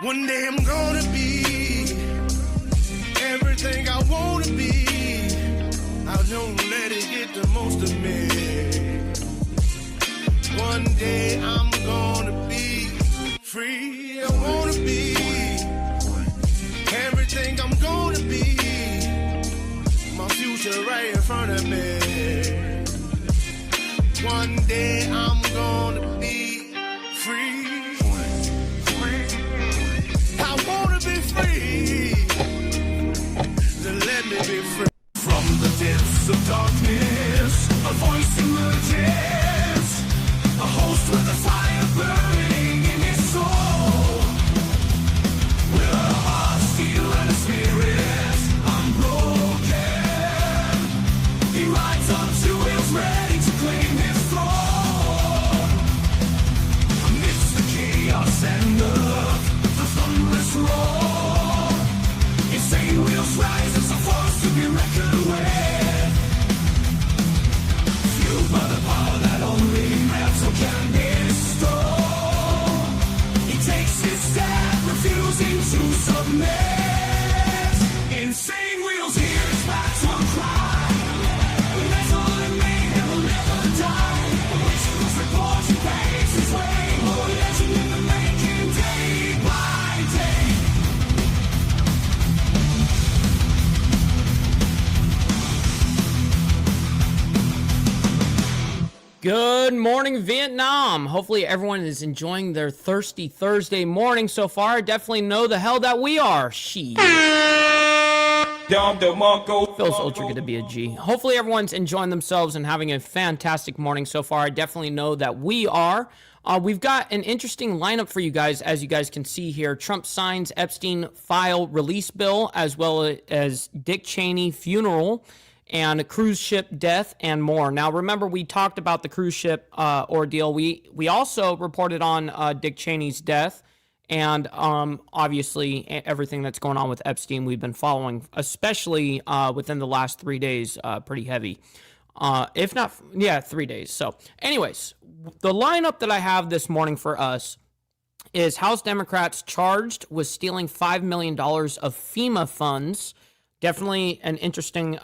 One day I'm gonna be everything I wanna be. I don't let it get the most of me. One day I'm gonna be free. I wanna be everything I'm gonna be. My future right in front of me. One day I'm gonna be free. I wanna be free. Then let me be free. From the depths of darkness, a voice emerges. A host with a fire burning in his soul. With a heart steel and a spirit unbroken. He rides on two wheels ready to claim his throne. Amidst the chaos and the thunderous roar, insane wheels rise as a force to be reckoned with. Fueled by the power that only metal can bestow, he takes his stand, refusing to submit. Insane wheels hear his battle cry. Metal and mayhem will never die. A witch's report he paves his way. More legend in the making, day by day. Good morning, Vietnam. Hopefully everyone is enjoying their thirsty Thursday morning so far. I definitely know the hell that we are. Feels ultra good to be a G. Hopefully everyone's enjoying themselves and having a fantastic morning so far. I definitely know that we are. We've got an interesting lineup for you guys, as you guys can see here. Trump signs Epstein file release bill, as well as Dick Cheney funeral, and a cruise ship death, and more. Now, remember, we talked about the cruise ship ordeal. We also reported on Dick Cheney's death, and obviously everything that's going on with Epstein we've been following, especially within the last 3 days, pretty heavy. If not, 3 days. So anyways, the lineup that I have this morning for us is House Democrats charged with stealing $5 million of FEMA funds. Definitely an interesting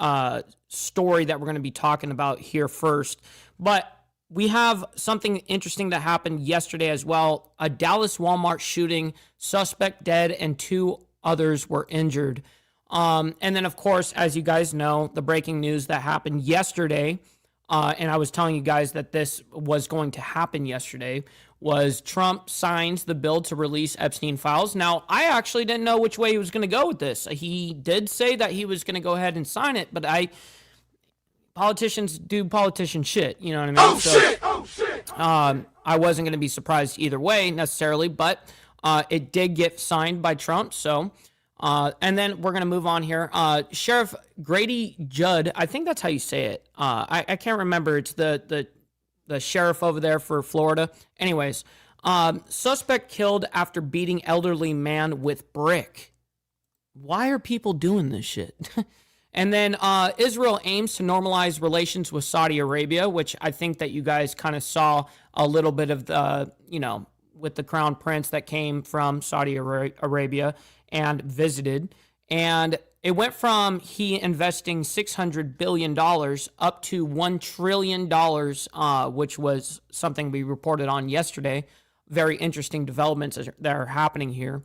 story that we're going to be talking about here first. But we have something interesting that happened yesterday as well. A Dallas Walmart shooting, suspect dead, and 2 others were injured. And then, of course, as you guys know, the breaking news that happened yesterday, and I was telling you guys that this was going to happen yesterday, was Trump signs the bill to release Epstein files. Now, I actually didn't know which way he was going to go with this. He did say that he was going to go ahead and sign it, but politicians do politician shit, you know what I mean? Oh, shit! I wasn't going to be surprised either way necessarily, but it did get signed by Trump, so... and then we're going to move on here. Sheriff Grady Judd, I think that's how you say it. I can't remember. It's the sheriff over there for Florida. Anyways, suspect killed after beating elderly man with brick. Why are people doing this shit? And then Israel aims to normalize relations with Saudi Arabia, which I think that you guys kind of saw a little bit of the, with the crown prince that came from Saudi Arabia and visited. And it went from he investing $600 billion up to $1 trillion, which was something we reported on yesterday. Very interesting developments that are happening here.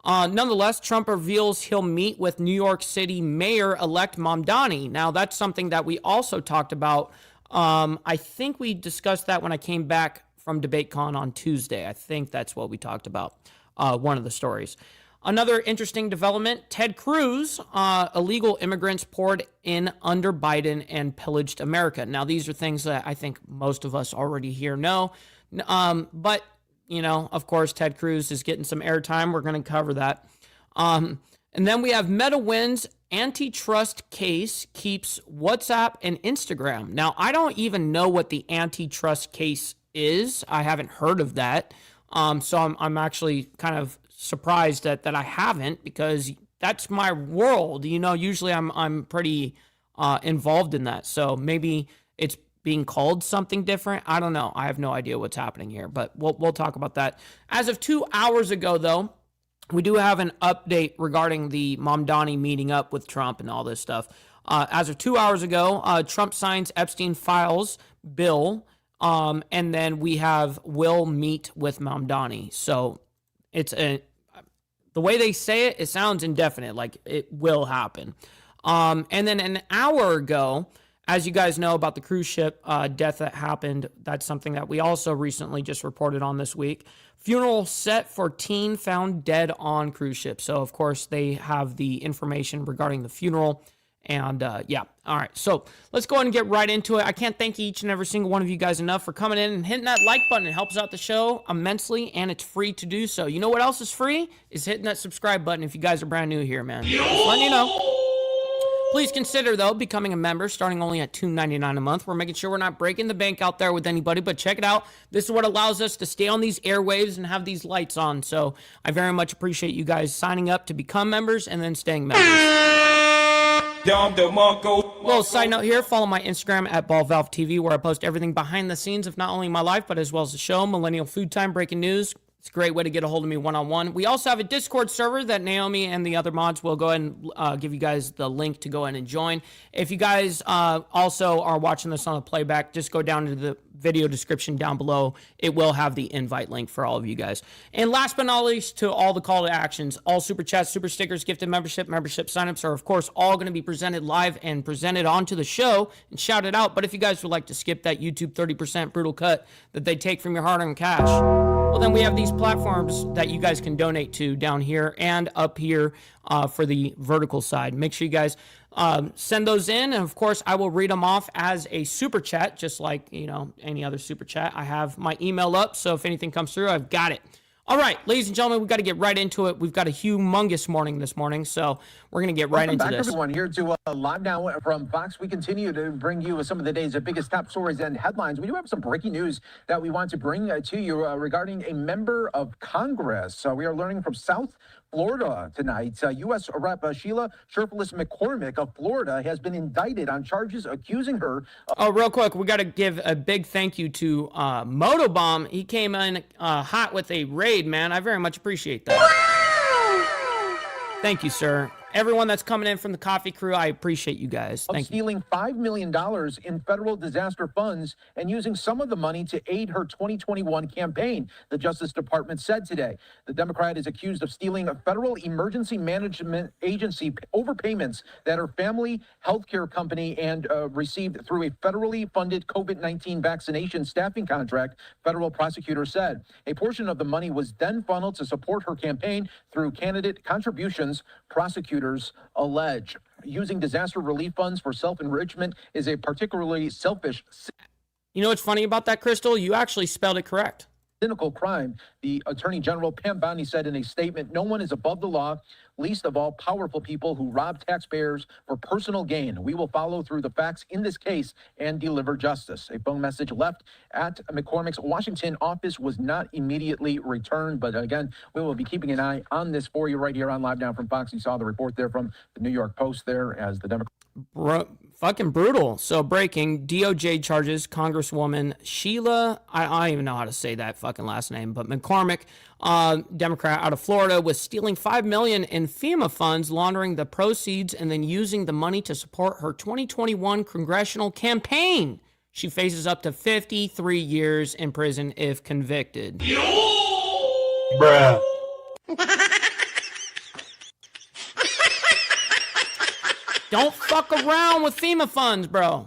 Nonetheless, Trump reveals he'll meet with New York City Mayor-elect Mamdani. Now, that's something that we also talked about. I think we discussed that when I came back from DebateCon on Tuesday. I think that's what we talked about, one of the stories. Another interesting development, Ted Cruz, illegal immigrants poured in under Biden and pillaged America. Now, these are things that I think most of us already here know. But, of course, Ted Cruz is getting some airtime. We're going to cover that. And then we have Meta wins antitrust case keeps WhatsApp and Instagram. Now, I don't even know what the antitrust case is. I haven't heard of that. So I'm actually kind of surprised that I haven't, because that's my world. Usually I'm pretty involved in that. So maybe it's being called something different. I don't know. I have no idea what's happening here, but we'll talk about that. As of 2 hours ago, though, we do have an update regarding the Mamdani meeting up with Trump and all this stuff. As of 2 hours ago, Trump signs Epstein files bill, and then we will meet with Mamdani. So the way they say it, it sounds indefinite, like it will happen. And then an hour ago, as you guys know about the cruise ship death that happened, that's something that we also recently just reported on this week. Funeral set for teen found dead on cruise ship. So, of course, they have the information regarding the funeral. And yeah, all right. So let's go ahead and get right into it. I can't thank each and every single one of you guys enough for coming in and hitting that like button. It helps out the show immensely, and it's free to do so. You know what else is free? Is hitting that subscribe button if you guys are brand new here, man. Just letting you know. Please consider, though, becoming a member starting only at $2.99 a month. We're making sure we're not breaking the bank out there with anybody, but check it out. This is what allows us to stay on these airwaves and have these lights on. So I very much appreciate you guys signing up to become members and then staying members. Little side note here, follow my Instagram at BallValveTV, where I post everything behind the scenes of not only my life, but as well as the show, Millennial Food Time, breaking news. It's a great way to get a hold of me one-on-one. We also have a Discord server that Naomi and the other mods will go ahead and give you guys the link to go ahead and join. If you guys also are watching this on the playback, just go down to the video description down below. It will have the invite link for all of you guys. And last but not least, to all the call to actions, all super chats, super stickers, gifted membership signups are, of course, all going to be presented live and presented onto the show and shouted out. But if you guys would like to skip that YouTube 30% brutal cut that they take from your hard-earned cash, well, then we have these platforms that you guys can donate to down here and up here for the vertical side. Make sure you guys send those in, and of course, I will read them off as a super chat, just like, you know, any other super chat. I have my email up, so if anything comes through, I've got it. All right, ladies and gentlemen, we've got to get right into it. We've got a humongous morning this morning, so we're going to get right into this. Welcome back, everyone, here to Live Now from Fox. We continue to bring you some of the day's biggest top stories and headlines. We do have some breaking news that we want to bring to you regarding a member of Congress. We are learning from South Florida tonight. U.S. Rep. Sheila Sherfless McCormick of Florida has been indicted on charges accusing her. Real quick, we got to give a big thank you to Motobomb. He came in hot with a raid, man. I very much appreciate that. Thank you, sir. Everyone that's coming in from the coffee crew, I appreciate you guys. Thank you. Stealing $5 million in federal disaster funds and using some of the money to aid her 2021 campaign, the Justice Department said today. The Democrat is accused of stealing a federal emergency management agency overpayments that her family health care company and received through a federally funded COVID-19 vaccination staffing contract, federal prosecutors said. A portion of the money was then funneled to support her campaign through candidate contributions, prosecutors allege. Using disaster relief funds for self-enrichment is a particularly selfish. You know what's funny about that, Crystal? You actually spelled it correct. Cynical crime. The Attorney General Pam Bondi said in a statement, no one is above the law, least of all powerful people who rob taxpayers for personal gain. We will follow through the facts in this case and deliver justice. A phone message left at McCormick's Washington office was not immediately returned. But again, we will be keeping an eye on this for you right here on Live Now from Fox. You saw the report there from the New York Post there as the Democrat. Fucking brutal. So breaking, DOJ charges Congresswoman Sheila, I don't even know how to say that fucking last name, but McCormick, Democrat out of Florida, was stealing $5 million in FEMA funds, laundering the proceeds, and then using the money to support her 2021 congressional campaign. She faces up to 53 years in prison if convicted. Bruh. Don't fuck around with FEMA funds, bro.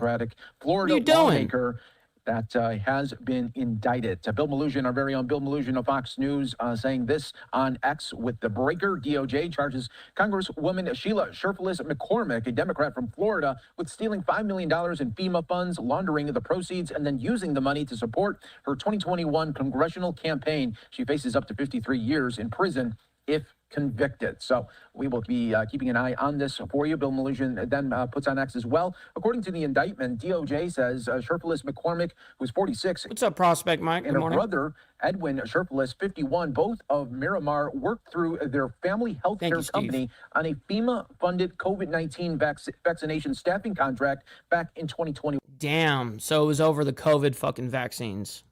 Florida lawmaker that has been indicted. Bill Melugin, our very own Bill Melugin of Fox News, saying this on X with the breaker. DOJ charges Congresswoman Sheila Sherfless McCormick, a Democrat from Florida, with stealing $5 million in FEMA funds, laundering the proceeds, and then using the money to support her 2021 congressional campaign. She faces up to 53 years in prison if convicted. So we will be keeping an eye on this for you. Bill Melugin then puts on X as well. According to the indictment, DOJ says Sherfless McCormick, who's 46. What's up, Prospect Mike? And her brother, Edwin Sherfless, 51, both of Miramar, worked through their family health care company on a FEMA-funded COVID-19 vaccination staffing contract back in 2020. Damn. So it was over the COVID fucking vaccines.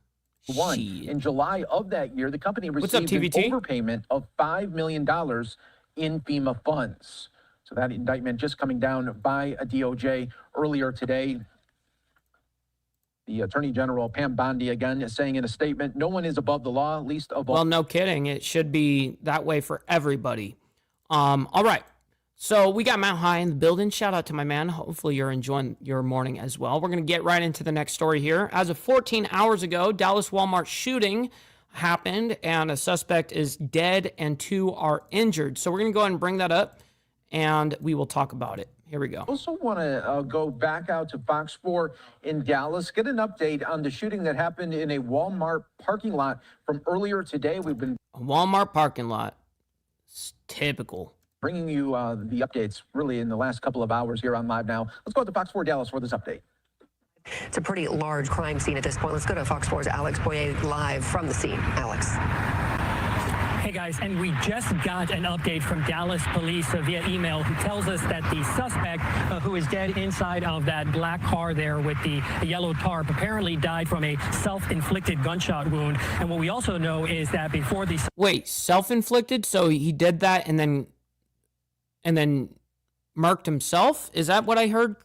One. Shit. In July of that year, the company What's up, received an TVT? overpayment of $5 million in FEMA funds. So that indictment just coming down by a DOJ earlier today. The Attorney General, Pam Bondi, again, saying in a statement, no one is above the law, least of all. Well, no kidding. It should be that way for everybody. All right. So we got Mount High in the building. Shout out to my man. Hopefully you're enjoying your morning as well. We're going to get right into the next story here. As of 14 hours ago, Dallas Walmart shooting happened, and a suspect is dead and 2 are injured. So we're going to go ahead and bring that up, and we will talk about it. Here we go. I also want to go back out to Fox 4 in Dallas, get an update on the shooting that happened in a Walmart parking lot from earlier today. We've been A Walmart parking lot. It's typical. bringing you the updates really in the last couple of hours here on Live Now. Let's go to Fox 4 Dallas for this update. It's a pretty large crime scene at this point. Let's go to Fox 4's Alex Boyer live from the scene. Alex. Hey guys, and we just got an update from Dallas police via email who tells us that the suspect who is dead inside of that black car there with the yellow tarp apparently died from a self-inflicted gunshot wound. And what we also know is that before the... Wait, self-inflicted? So he did that and then murked himself? Is that what I heard?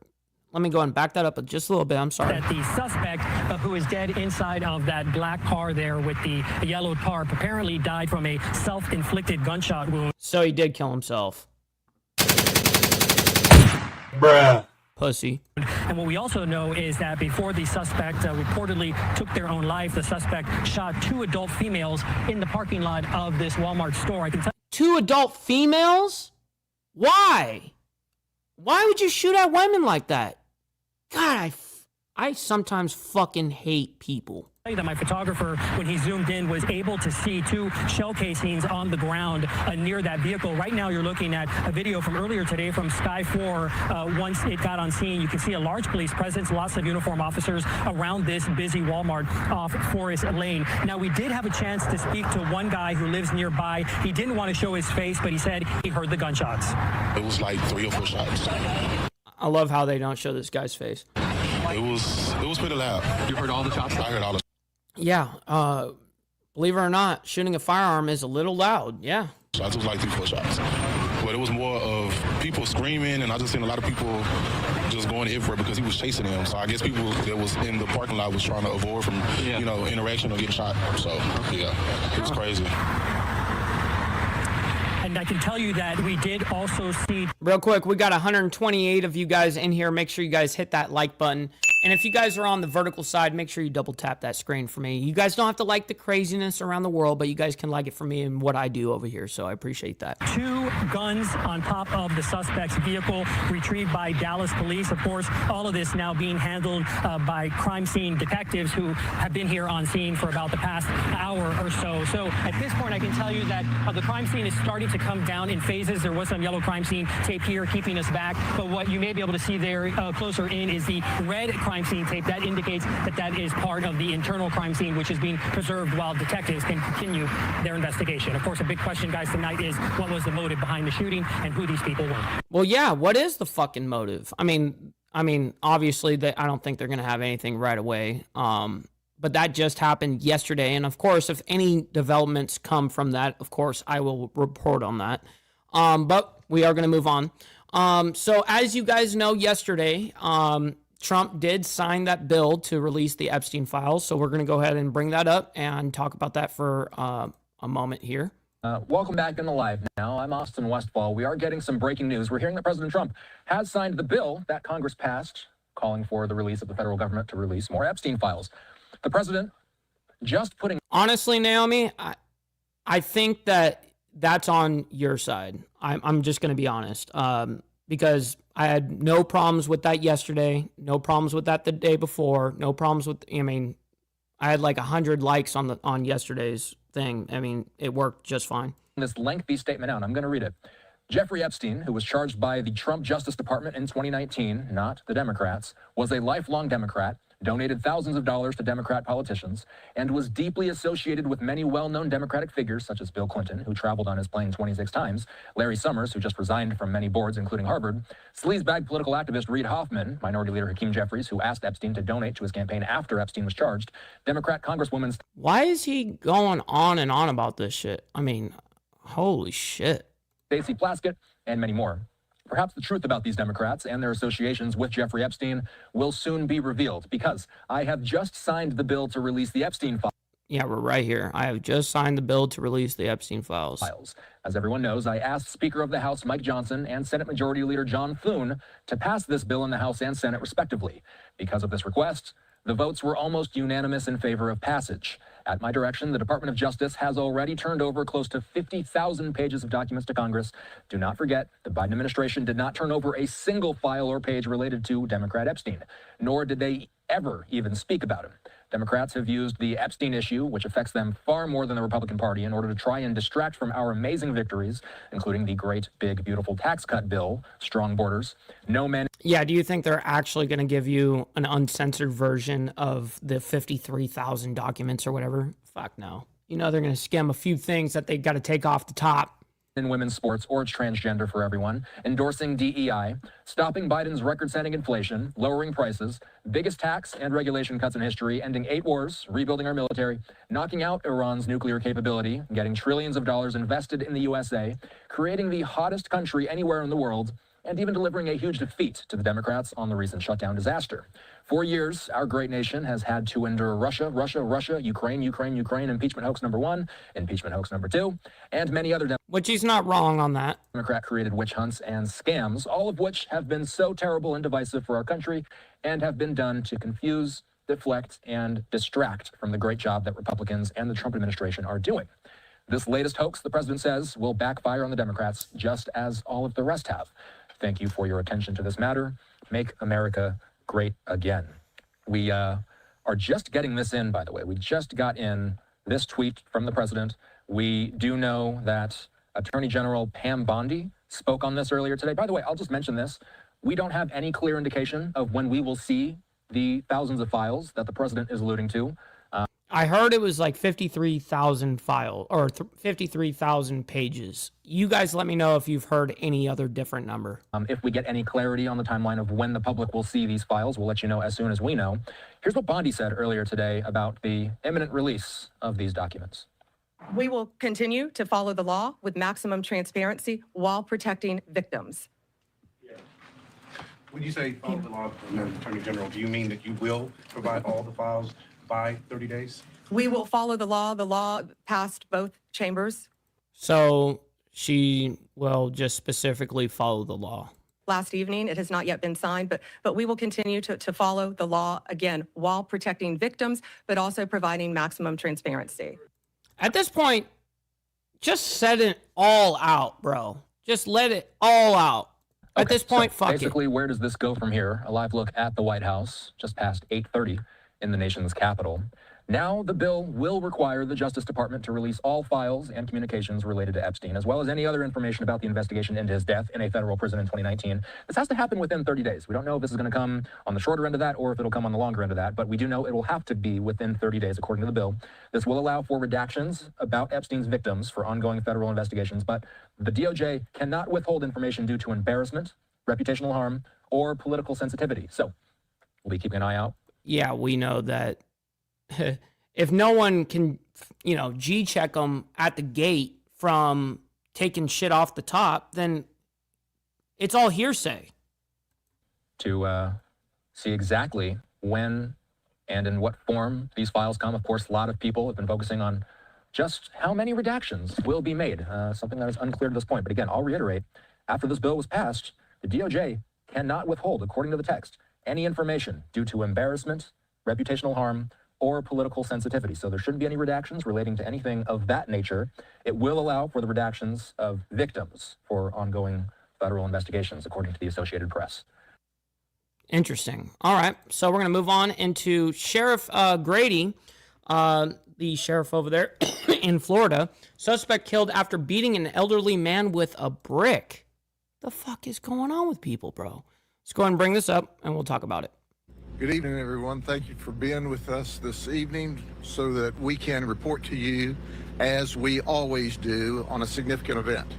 Let me go and back that up just a little bit. I'm sorry. That the suspect who is dead inside of that black car there with the yellow tarp apparently died from a self-inflicted gunshot wound. So he did kill himself. Bruh. Pussy. And what we also know is that before the suspect reportedly took their own life, the suspect shot 2 adult females in the parking lot of this Walmart store. I can tell 2 adult females? Why? Why would you shoot at women like that? God, I sometimes fucking hate people. you that my photographer, when he zoomed in, was able to see 2 shell casings on the ground near that vehicle. Right now, you're looking at a video from earlier today from Sky 4. Once it got on scene, you can see a large police presence, lots of uniform officers around this busy Walmart off Forest Lane. Now, we did have a chance to speak to one guy who lives nearby. He didn't want to show his face, but he said he heard the gunshots. It was like 3 or 4 shots. I love how they don't show this guy's face. It was pretty loud. You heard all the shots? I heard all the Yeah, believe it or not, shooting a firearm is a little loud. Yeah. shots. It was like 3, 4 shots. But it was more of people screaming, and I just seen a lot of people just going everywhere because he was chasing them. So I guess people that was in the parking lot was trying to avoid from, interaction or getting shot. So, yeah, it was crazy. And I can tell you that we did also see... Real quick, we got 128 of you guys in here. Make sure you guys hit that like button. And if you guys are on the vertical side, make sure you double tap that screen for me. You guys don't have to like the craziness around the world, but you guys can like it for me and what I do over here, so I appreciate that. 2 guns on top of the suspect's vehicle retrieved by Dallas police. Of course, all of this now being handled by crime scene detectives who have been here on scene for about the past hour or so. So at this point, I can tell you that the crime scene is starting to come down in phases. There was some yellow crime scene tape here keeping us back, but what you may be able to see there closer in is the red crime scene tape. That indicates that that is part of the internal crime scene, which is being preserved while detectives can continue their investigation. Of course, a big question, guys, tonight is what was the motive behind the shooting and who these people were. Well, yeah, what is the fucking motive? I mean, obviously, I don't think they're going to have anything right away. But that just happened yesterday. And of course, if any developments come from that, of course, I will report on that. But we are going to move on. So as you guys know, yesterday, Trump did sign that bill to release the Epstein files. So we're going to go ahead and bring that up and talk about that for a moment here. Welcome back in the Live Now. I'm Austin Westfall. We are getting some breaking news. We're hearing that President Trump has signed the bill that Congress passed calling for the release of the federal government to release more Epstein files. The president just putting... Honestly, Naomi, I think that's on your side. I'm just going to be honest. Because I had no problems with that yesterday, no problems with that the day before, no problems with, I had like 100 likes on yesterday's thing. It worked just fine. This lengthy statement out. I'm going to read it. Jeffrey Epstein, who was charged by the Trump Justice Department in 2019, not the Democrats, was a lifelong Democrat donated thousands of dollars to Democrat politicians, and was deeply associated with many well-known Democratic figures such as Bill Clinton, who traveled on his plane 26 times, Larry Summers, who just resigned from many boards, including Harvard, sleazebag political activist Reid Hoffman, Minority Leader Hakeem Jeffries, who asked Epstein to donate to his campaign after Epstein was charged, Democrat Congresswoman... Why is he going on and on about this shit? I mean, holy shit. Stacey Plaskett, and many more. Perhaps the truth about these Democrats and their associations with Jeffrey Epstein will soon be revealed, because I have just signed the bill to release the Epstein files. Yeah, we're right here. I have just signed the bill to release the Epstein files. As everyone knows, I asked Speaker of the House Mike Johnson and Senate Majority Leader John Thune to pass this bill in the House and Senate respectively. Because of this request, the votes were almost unanimous in favor of passage. At my direction, the Department of Justice has already turned over close to 50,000 pages of documents to Congress. Do not forget, the Biden administration did not turn over a single file or page related to Democrat Epstein, nor did they ever even speak about him. Democrats have used the Epstein issue, which affects them far more than the Republican Party, in order to try and distract from our amazing victories, including the great, big, beautiful tax cut bill, strong borders, no man... Yeah, do you think they're actually going to give you an uncensored version of the 53,000 documents or whatever? Fuck no. You know they're going to skim a few things that they got to take off the top. In women's sports or transgender for everyone, endorsing DEI, stopping Biden's record-setting inflation, lowering prices, biggest tax and regulation cuts in history, ending 8 wars, rebuilding our military, knocking out Iran's nuclear capability, getting trillions of dollars invested in the USA, creating the hottest country anywhere in the world, and even delivering a huge defeat to the Democrats on the recent shutdown disaster. For years, our great nation has had to endure Russia, Ukraine, impeachment hoax number 1, impeachment hoax number 2, and many other which he's not wrong on that. Democrat-created witch hunts and scams, all of which have been so terrible and divisive for our country and have been done to confuse, deflect, and distract from the great job that Republicans and the Trump administration are doing. This latest hoax, the president says, will backfire on the Democrats, just as all of the rest have. Thank you for your attention to this matter. Make America great again. We are just getting this in, by the way. We just got in this tweet from the president. We do know that Attorney General Pam Bondi spoke on this earlier today. By the way, I'll just mention this. We don't have any clear indication of when we will see the thousands of files that the president is alluding to. I heard it was like 53,000 file or 53,000 pages. You guys let me know if you've heard any other different number. If we get any clarity on the timeline of when the public will see these files, we'll let you know as soon as we know. Here's what Bondi said earlier today about the imminent release of these documents. We will continue to follow the law with maximum transparency while protecting victims. When you say follow the law, Attorney General, do you mean that you will provide all the files by 30 days? We will follow the law. The law passed both chambers. So she will just specifically follow the law. Last evening, it has not yet been signed, but we will continue to follow the law, again, while protecting victims, but also providing maximum transparency. At this point, just set it all out, bro. Just let it all out. At this point, fuck it. Basically, where does this go from here? A live look at the White House, just past 8:30 in the nation's capital. Now, the bill will require the Justice Department to release all files and communications related to Epstein, as well as any other information about the investigation into his death in a federal prison in 2019. This has to happen within 30 days. We don't know if this is going to come on the shorter end of that or if it'll come on the longer end of that, but we do know it will have to be within 30 days, according to the bill. This will allow for redactions about Epstein's victims for ongoing federal investigations, but the DOJ cannot withhold information due to embarrassment, reputational harm, or political sensitivity. So we'll be keeping an eye out. Yeah, we know that if no one can, G-check them at the gate from taking shit off the top, then it's all hearsay. To see exactly when and in what form these files come, of course, a lot of people have been focusing on just how many redactions will be made, something that is unclear to this point. But again, I'll reiterate, after this bill was passed, the DOJ cannot withhold, according to the text, any information due to embarrassment, reputational harm, or political sensitivity. So there shouldn't be any redactions relating to anything of that nature. It will allow for the redactions of victims for ongoing federal investigations, according to the Associated Press. Interesting. All right. So we're going to move on into Sheriff Grady, the sheriff over there in Florida. Suspect killed after beating an elderly man with a brick. The fuck is going on with people, bro? Let's go ahead and bring this up, and we'll talk about it. Good evening, everyone. Thank you for being with us this evening so that we can report to you, as we always do, on a significant event.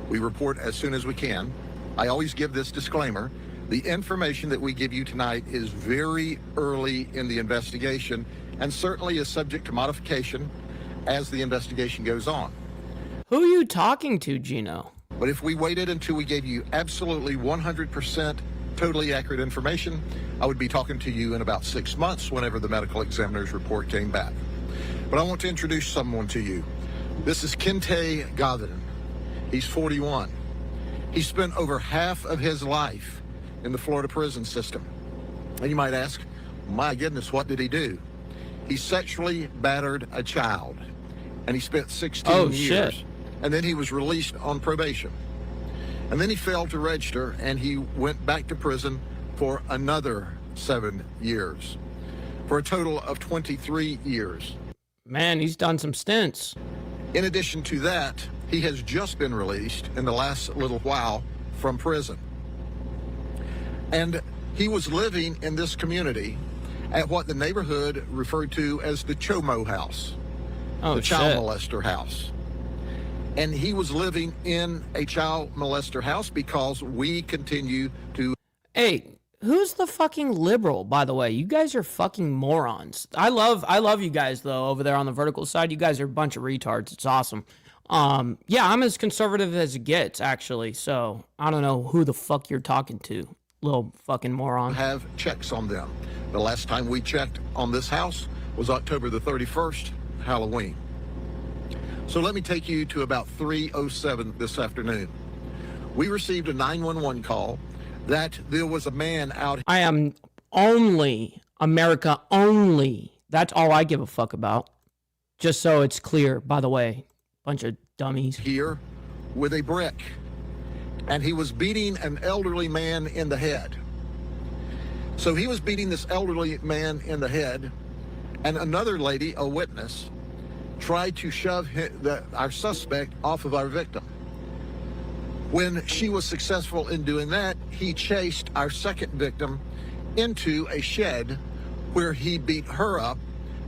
We report as soon as we can. I always give this disclaimer. The information that we give you tonight is very early in the investigation and certainly is subject to modification as the investigation goes on. Who are you talking to, Gino? But if we waited until we gave you absolutely 100% totally accurate information, I would be talking to you in about 6 months whenever the medical examiner's report came back. But I want to introduce someone to you. This is Kente Gavin. He's 41. He spent over half of his life in the Florida prison system. And you might ask, my goodness, what did he do? He sexually battered a child, and he spent 16 years. Shit. And then he was released on probation. And then he failed to register, and he went back to prison for another 7 years, for a total of 23 years. Man, he's done some stints. In addition to that, he has just been released in the last little while from prison. And he was living in this community at what the neighborhood referred to as the Chomo house, the child molester house. And he was living in a child molester house because we continue to... Hey, who's the fucking liberal, by the way? You guys are fucking morons. I love you guys, though, over there on the vertical side. You guys are a bunch of retards. It's awesome. Yeah, I'm as conservative as it gets, actually. So I don't know who the fuck you're talking to, little fucking moron. Have checks on them. The last time we checked on this house was October the 31st, Halloween. So let me take you to about 3:07 this afternoon. We received a 911 call that there was a man out. I am only America only. That's all I give a fuck about. Just so it's clear, by the way. Bunch of dummies. Here with a brick. And he was beating an elderly man in the head. So he was beating this elderly man in the head, and another lady, a witness, tried to shove our suspect off of our victim. When she was successful in doing that, he chased our second victim into a shed where he beat her up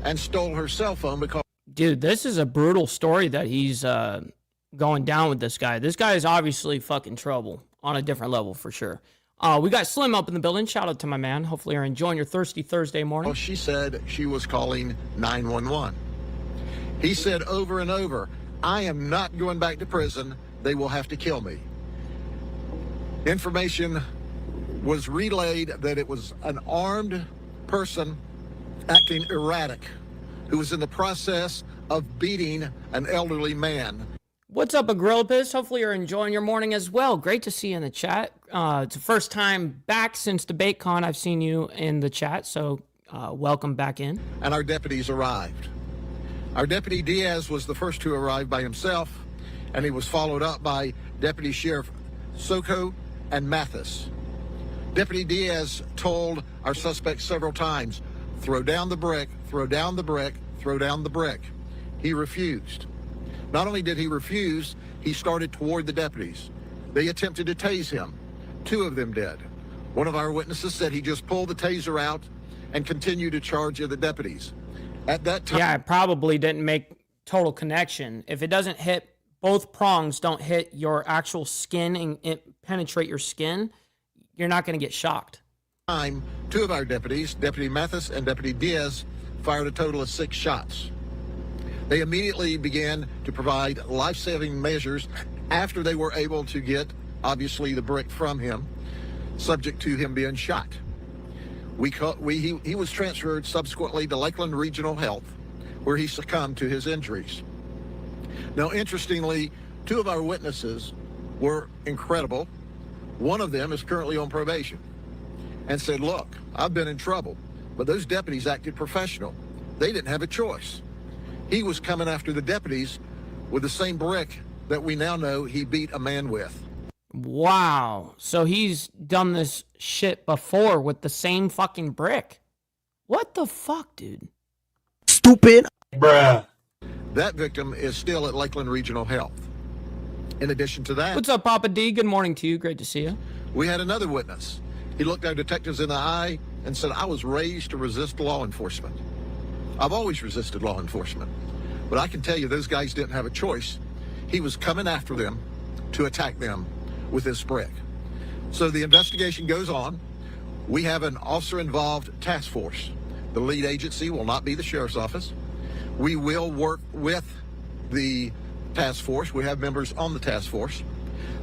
and stole her cell phone because... Dude, this is a brutal story that he's going down with this guy. This guy is obviously fucking trouble on a different level for sure. We got Slim up in the building. Shout out to my man. Hopefully you're enjoying your thirsty Thursday morning. Well, she said she was calling 911. He said over and over, I am not going back to prison. They will have to kill me. Information was relayed that it was an armed person acting erratic who was in the process of beating an elderly man. What's up, Agrillapis? Hopefully you're enjoying your morning as well. Great to see you in the chat. It's the first time back since DebateCon I've seen you in the chat, so welcome back in. And our deputies arrived. Our Deputy Diaz was the first to arrive by himself, and he was followed up by Deputy Sheriff Soko and Mathis. Deputy Diaz told our suspect several times, throw down the brick, throw down the brick, throw down the brick. He refused. Not only did he refuse, he started toward the deputies. They attempted to tase him. 2 of them did. One of our witnesses said he just pulled the taser out and continued to charge at the deputies. At that time... Yeah, it probably didn't make total connection. If it doesn't hit, both prongs don't hit your actual skin and it penetrate your skin, you're not going to get shocked. 2 of our deputies, Deputy Mathis and Deputy Diaz, fired a total of 6 shots. They immediately began to provide life-saving measures after they were able to get, obviously, the brick from him, subject to him being shot. He was transferred subsequently to Lakeland Regional Health, where he succumbed to his injuries. Now, interestingly, 2 of our witnesses were incredible. One of them is currently on probation and said, look, I've been in trouble, but those deputies acted professional. They didn't have a choice. He was coming after the deputies with the same brick that we now know he beat a man with. Wow. So he's done this shit before with the same fucking brick. What the fuck, dude? Stupid. Bruh. That victim is still at Lakeland Regional Health. In addition to that... What's up, Papa D? Good morning to you. Great to see you. We had another witness. He looked our detectives in the eye and said, I was raised to resist law enforcement. I've always resisted law enforcement. But I can tell you those guys didn't have a choice. He was coming after them to attack them with this brick. So the investigation goes on. We have an officer-involved task force. The lead agency will not be the sheriff's office. We will work with the task force. We have members on the task force.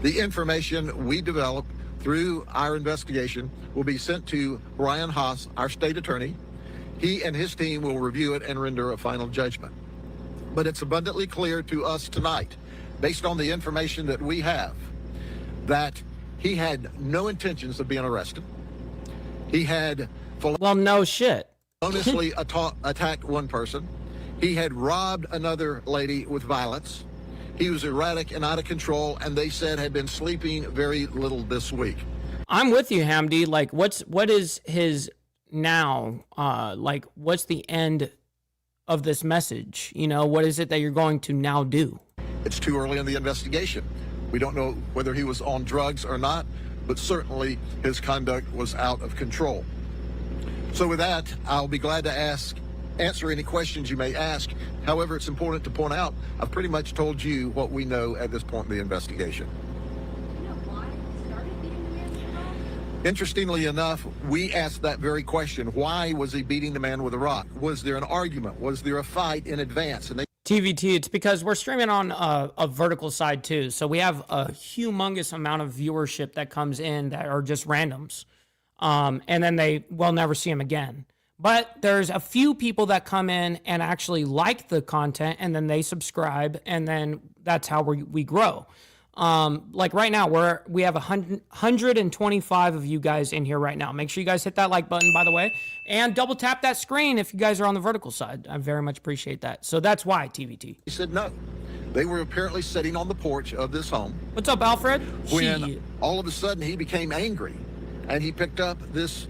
The information we develop through our investigation will be sent to Brian Haas, our state attorney. He and his team will review it and render a final judgment. But it's abundantly clear to us tonight, based on the information that we have, that he had no intentions of being arrested. He had well, no shit. feloniously attacked one person. He had robbed another lady with violence. He was erratic and out of control, and they said had been sleeping very little this week. I'm with you, Hamdi. Like, what is his now? Like, what's the end of this message? You know, what is it that you're going to now do? It's too early in the investigation. We don't know whether he was on drugs or not, but certainly his conduct was out of control. So with that, I'll be glad to answer any questions you may ask. However, it's important to point out, I've pretty much told you what we know at this point in the investigation. You know why he started beating the man with a rock? Interestingly enough, we asked that very question. Why was he beating the man with a rock? Was there an argument? Was there a fight in advance? And TVT, it's because we're streaming on a vertical side too. So we have a humongous amount of viewership that comes in that are just randoms. And then we'll never see them again. But there's a few people that come in and actually like the content, and then they subscribe, and then that's how we grow. Like right now, we have 125 of you guys in here right now. Make sure you guys hit that like button, by the way, and double tap that screen if you guys are on the vertical side. I very much appreciate that. So that's why, TVT. He said no. They were apparently sitting on the porch of this home. What's up, Alfred? When all of a sudden he became angry, and he picked up this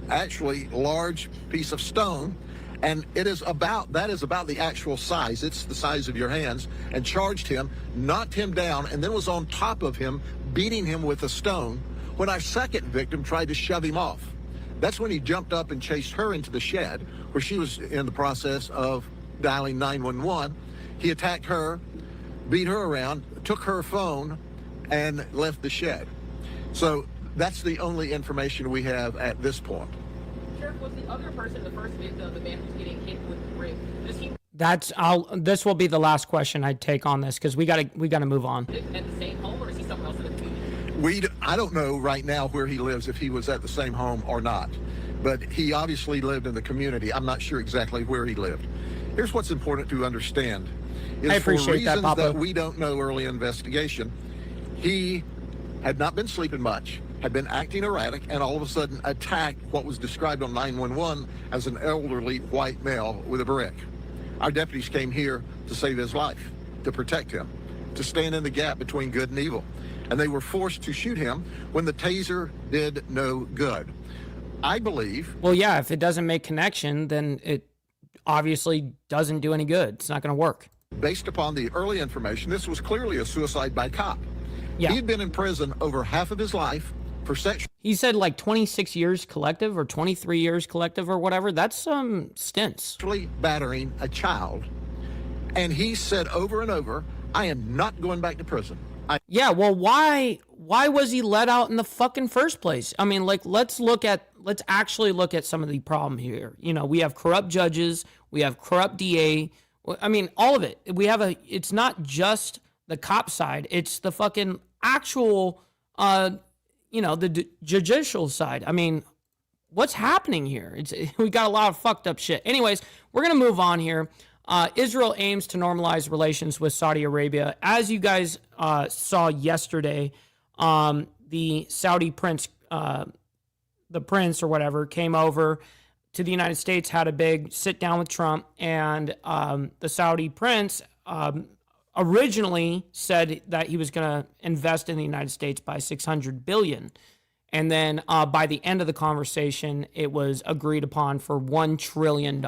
actually large piece of stone, and that is about the actual size. It's the size of your hands, and charged him, knocked him down, and then was on top of him, beating him with a stone, when our second victim tried to shove him off. That's when he jumped up and chased her into the shed, where she was in the process of dialing 911. He attacked her, beat her around, took her phone, and left the shed. So that's the only information we have at this point. Sheriff, was the other person the first victim, the man who's getting hit with the brick? This will be the last question I take on this, because we gotta move on. At the same home, or is he somewhere else in the community? I don't know right now where he lives, if he was at the same home or not, but he obviously lived in the community. I'm not sure exactly where he lived. Here's what's important to understand: is I appreciate for reasons that, Papa. that we don't know early investigation, he had not been sleeping much, had been acting erratic, and all of a sudden attacked what was described on 911 as an elderly white male with a brick. Our deputies came here to save his life, to protect him, to stand in the gap between good and evil. And they were forced to shoot him when the taser did no good. I believe... Well, yeah, if it doesn't make connection, then it obviously doesn't do any good. It's not going to work. Based upon the early information, this was clearly a suicide by cop. Yeah. He had been in prison over half of his life for sexual... He said like 26 years collective or 23 years collective or whatever. That's some stints. Battering a child. And he said over and over, I am not going back to prison. Yeah, well, why was he let out in the fucking first place? I mean, like, let's actually look at some of the problem here. You know, we have corrupt judges, we have corrupt DA. I mean, all of it. It's not just the cop side, it's the fucking actual, the judicial side. I mean, what's happening here? We got a lot of fucked up shit. Anyways, we're going to move on here. Israel aims to normalize relations with Saudi Arabia. As you guys saw yesterday, the Saudi prince, the prince or whatever, came over to the United States, had a big sit down with Trump, and the Saudi prince originally said that he was going to invest in the United States by $600 billion. And then by the end of the conversation, it was agreed upon for $1 trillion.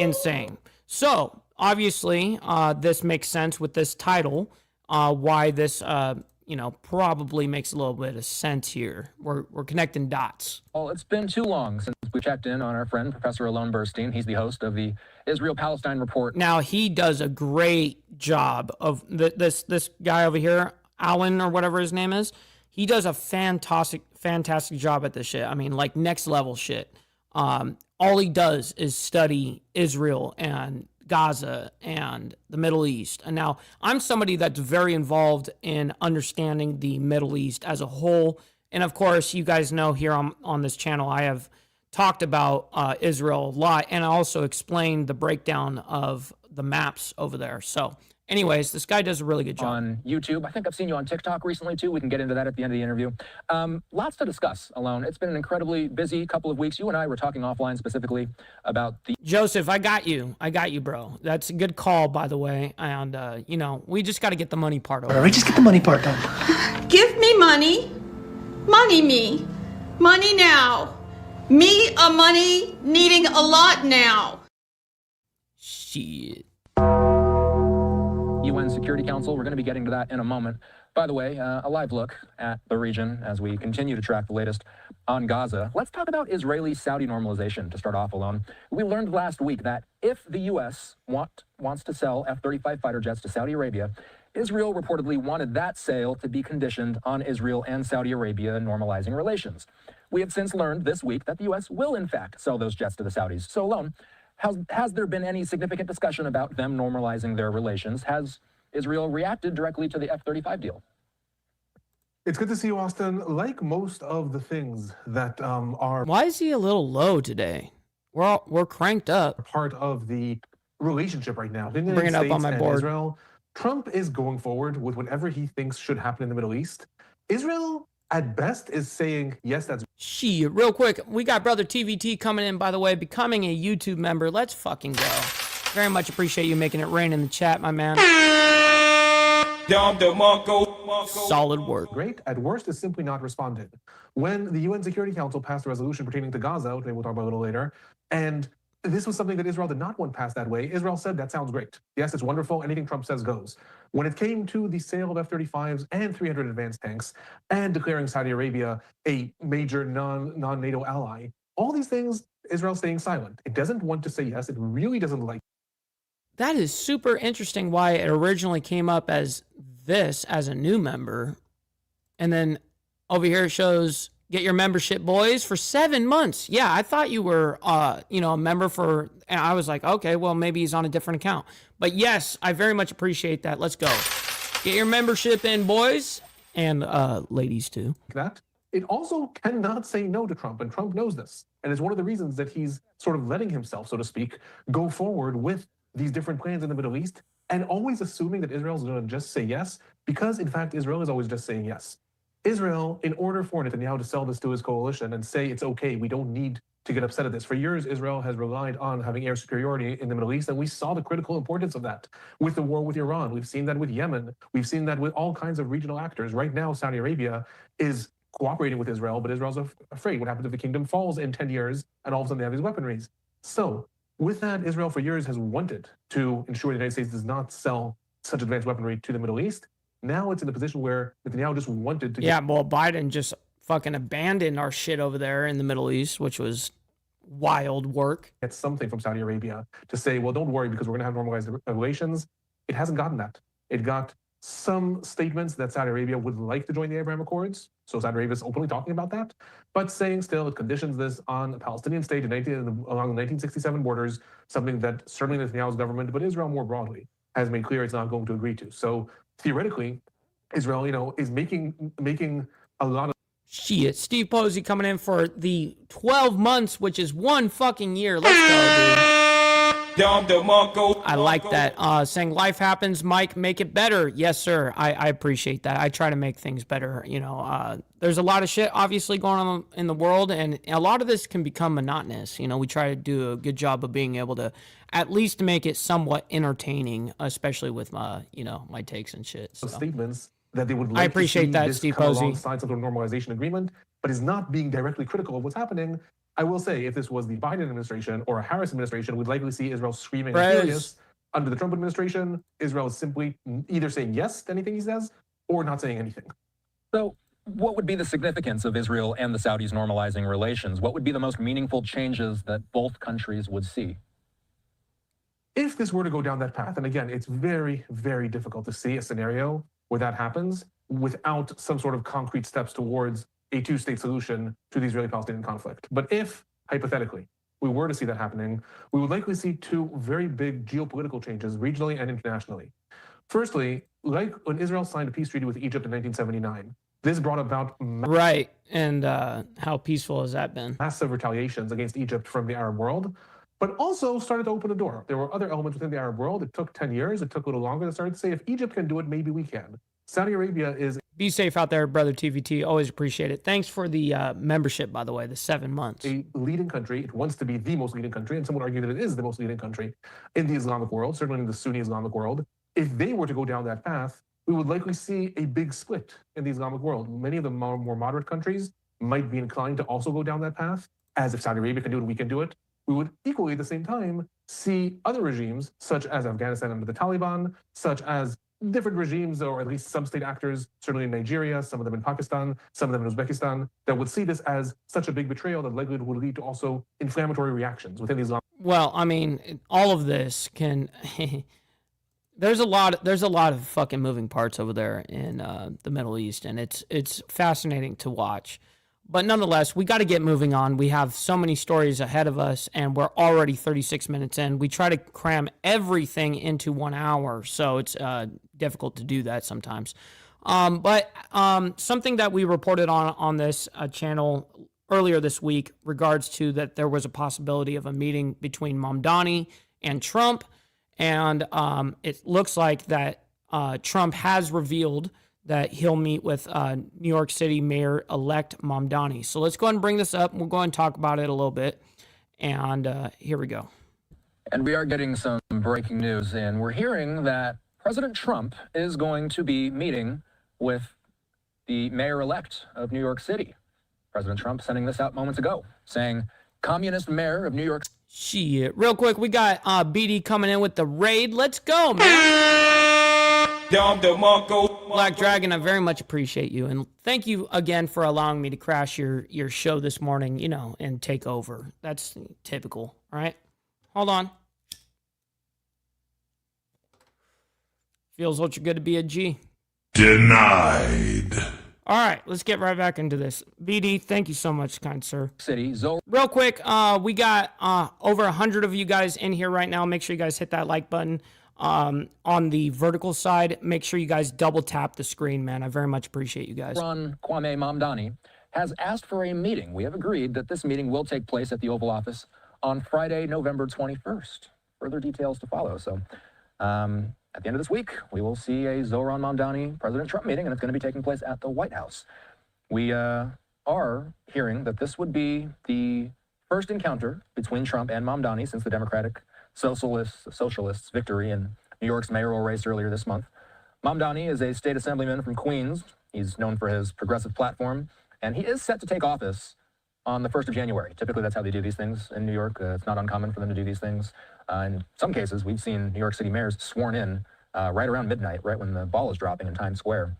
Insane. So obviously, this makes sense with this title, why this, probably makes a little bit of sense here. We're connecting dots. Well, it's been too long since we checked in on our friend, Professor Alon Burstein. He's the host of the Israel-Palestine Report. Now, he does a great job of this guy over here, Alan or whatever his name is. He does a fantastic job at this shit. I mean, like next level shit. All he does is study Israel and Gaza and the Middle East. And now I'm somebody that's very involved in understanding the Middle East as a whole. And of course, you guys know here on this channel, I have talked about Israel a lot, and I also explained the breakdown of the maps over there. So anyways, this guy does a really good job. On YouTube. I think I've seen you on TikTok recently, too. We can get into that at the end of the interview. Lots to discuss, Alon. It's been an incredibly busy couple of weeks. You and I were talking offline specifically about the... Joseph, I got you, bro. That's a good call, by the way. And, we just got to get the money part over. We just get the money part done. Give me money. Money me. Money now. Me a money needing a lot now. Shit. UN Security Council. We're going to be getting to that in a moment. By the way, a live look at the region as we continue to track the latest on Gaza. Let's talk about Israeli-Saudi normalization to start off, Alon. We learned last week that if the U.S. wants to sell F-35 fighter jets to Saudi Arabia, Israel reportedly wanted that sale to be conditioned on Israel and Saudi Arabia normalizing relations. We have since learned this week that the U.S. will, in fact, sell those jets to the Saudis. So, Alon, has there been any significant discussion about them normalizing their relations? Has Israel reacted directly to the F-35 deal? It's good to see you, Austin. Like most of the things that are... Why is he a little low today? We're cranked up. Part of the relationship right now. Bring it up on my board. Israel, Trump is going forward with whatever he thinks should happen in the Middle East. Israel, at best, is saying, yes, that's... Shit, real quick, we got Brother TVT coming in, by the way, becoming a YouTube member. Let's fucking go. Very much appreciate you making it rain in the chat, my man. Solid work. Great. At worst, is simply not responding. When the UN Security Council passed a resolution pertaining to Gaza, which we'll talk about a little later, and this was something that Israel did not want passed that way. Israel said, that sounds great. Yes, it's wonderful. Anything Trump says goes. When it came to the sale of F-35s and 300 advanced tanks and declaring Saudi Arabia a major non-NATO ally, all these things, Israel's staying silent. It doesn't want to say yes. It really doesn't like. That is super interesting why it originally came up as this as a new member. And then over here it shows, get your membership, boys, for 7 months. Yeah, I thought you were, a member for, and I was like, okay, well, maybe he's on a different account. But yes, I very much appreciate that. Let's go. Get your membership in, boys, and ladies too. That it also cannot say no to Trump, and Trump knows this. And it's one of the reasons that he's sort of letting himself, so to speak, go forward with these different plans in the Middle East, and always assuming that Israel's going to just say yes, because in fact, Israel is always just saying yes. Israel, in order for Netanyahu to sell this to his coalition and say it's okay, we don't need to get upset at this. For years, Israel has relied on having air superiority in the Middle East, and we saw the critical importance of that with the war with Iran. We've seen that with Yemen. We've seen that with all kinds of regional actors. Right now, Saudi Arabia is cooperating with Israel, but Israel's afraid. What happens if the kingdom falls in 10 years and all of a sudden they have these weaponries? So with that, Israel for years has wanted to ensure the United States does not sell such advanced weaponry to the Middle East. Now it's in a position where Netanyahu just wanted to... Yeah, well, Biden just fucking abandoned our shit over there in the Middle East, which was wild work. Get something from Saudi Arabia to say, well, don't worry because we're going to have normalized relations. It hasn't gotten that. It got some statements that Saudi Arabia would like to join the Abraham Accords. So Saudi Arabia is openly talking about that, but saying still it conditions this on a Palestinian state along the 1967 borders, something that certainly Netanyahu's government, but Israel more broadly, has made clear it's not going to agree to. So theoretically, Israel, is making a lot of... Shit, Steve Posey coming in for the 12 months, which is 1 fucking year. Let's go, dude. I like that. Saying life happens, Mike, make it better. Yes, sir. I appreciate that. I try to make things better. There's a lot of shit obviously going on in the world, and a lot of this can become monotonous. We try to do a good job of being able to at least make it somewhat entertaining, especially with my, my takes and shit. So. Statements that they would like I appreciate to see that, this Steve come Posey. alongside some sort of normalization agreement, but is not being directly critical of what's happening. I will say, if this was the Biden administration or a Harris administration, we'd likely see Israel screaming and furious. Under the Trump administration, Israel is simply either saying yes to anything he says or not saying anything. So what would be the significance of Israel and the Saudis normalizing relations? What would be the most meaningful changes that both countries would see? If this were to go down that path, and again, it's very, very difficult to see a scenario where that happens without some sort of concrete steps towards a two-state solution to the Israeli-Palestinian conflict. But if, hypothetically, we were to see that happening, we would likely see two very big geopolitical changes regionally and internationally. Firstly, like when Israel signed a peace treaty with Egypt in 1979, this brought about right. And how peaceful has that been? Massive retaliations against Egypt from the Arab world, but also started to open a door. There were other elements within the Arab world. It took 10 years. It took a little longer. They started to say, if Egypt can do it, maybe we can. Saudi Arabia is... Be safe out there, brother TVT. Always appreciate it. Thanks for the membership, by the way, the 7 months. A leading country. It wants to be the most leading country, and some would argue that it is the most leading country in the Islamic world, certainly in the Sunni Islamic world. If they were to go down that path, we would likely see a big split in the Islamic world. Many of the more moderate countries might be inclined to also go down that path, as if Saudi Arabia can do it, we can do it. We would equally at the same time see other regimes, such as Afghanistan under the Taliban, such as different regimes, or at least some state actors, certainly in Nigeria, some of them in Pakistan, some of them in Uzbekistan, that would see this as such a big betrayal that likely would lead to also inflammatory reactions within the Islam. Well, I mean, all of this can... There's a lot of fucking moving parts over there in the Middle East, and it's fascinating to watch. But nonetheless, we got to get moving on. We have so many stories ahead of us, and we're already 36 minutes in. We try to cram everything into 1 hour, so it's difficult to do that sometimes. But something that we reported on this channel earlier this week regards to that there was a possibility of a meeting between Mamdani and Trump, and it looks like that Trump has revealed that he'll meet with New York City Mayor-elect Mamdani. So let's go ahead and bring this up. We'll go ahead and talk about it a little bit. And here we go. And we are getting some breaking news, and we're hearing that President Trump is going to be meeting with the mayor-elect of New York City. President Trump sending this out moments ago, saying, communist mayor of New York City. Shit. Real quick, we got BD coming in with the raid. Let's go, man. Black Dragon, I very much appreciate you. And thank you again for allowing me to crash your show this morning, you know, and take over. That's typical, all right? Hold on. Feels ultra good to be a G. Denied. All right, let's get right back into this. BD, thank you so much, kind sir. City, real quick, we got over 100 of you guys in here right now. Make sure you guys hit that like button. On the vertical side, make sure you guys double tap the screen, man. I very much appreciate you guys. Kwame Mamdani has asked for a meeting. We have agreed that this meeting will take place at the Oval Office on Friday, November 21st. Further details to follow. So at the end of this week, we will see a Zohran Mamdani President Trump meeting, and it's going to be taking place at the White House. We are hearing that this would be the first encounter between Trump and Mamdani since the Democratic Socialists' victory in New York's mayoral race earlier this month. Mamdani is a state assemblyman from Queens. He's known for his progressive platform, and he is set to take office on the 1st of January. Typically, that's how they do these things in New York. It's not uncommon for them to do these things. In some cases, we've seen New York City mayors sworn in right around midnight, right when the ball is dropping in Times Square.